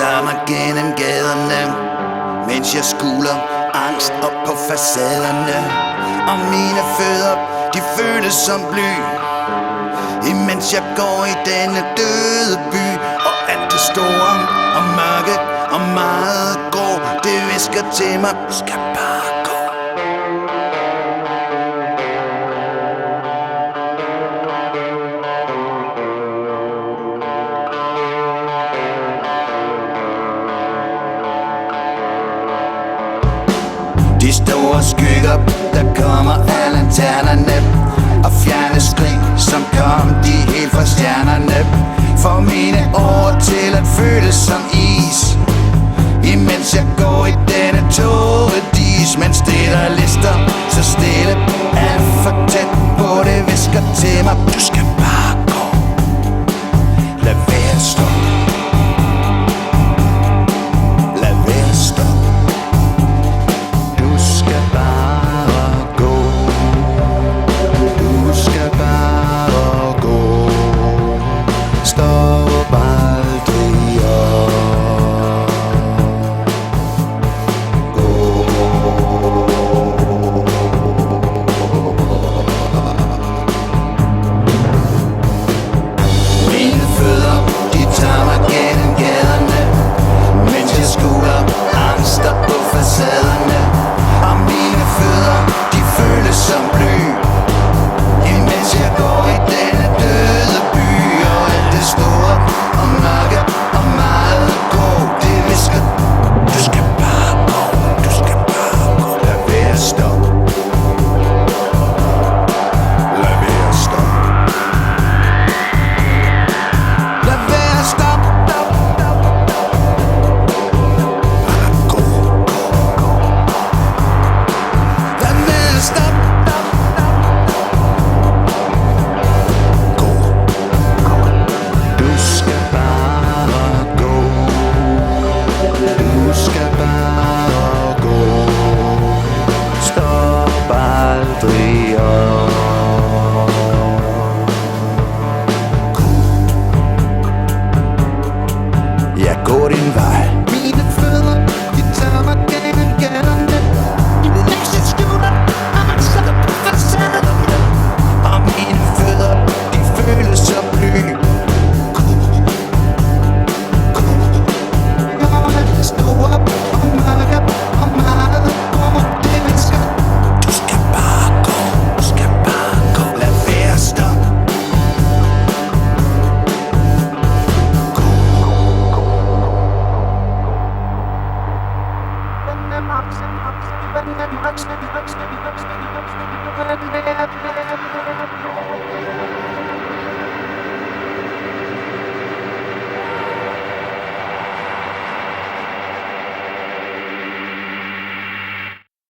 tager mig gennem gaderne, mens jeg skuler angst op på facaderne. Og mine fødder, de føles som bly, imens jeg går i denne døde by. Og alt det store og mørke og meget grå, det visker til mig, du skal bare gå. De store skygger, der kommer af lanternerne, og fjerne skrig, som kom de helt fra stjernerne, får mine ord til at føles som is, imens jeg går i denne tåredis. Mens det der lister så stille, alt for tæt på, det visker til mig, du skal bare gå. Lad være stå. Lad være stå. Du skal bare gå. Du skal bare gå. Stop aldrig op. Gå. Mine fødder, de tager mig gennem gaderne, mens jeg skuler angster på facaderne. Og mine fødder, de føles som bly, imens jeg går i denne døde by. Og alt det store og mørke og meget grå, det visker, du skal bare gå, du skal bare gå. Lad være stå. Lad være stå. Lad være stå. Gå, gå, gå. Lad være stå. Gå, gå. Du skal bare gå. Du skal bare gå. Stop aldrig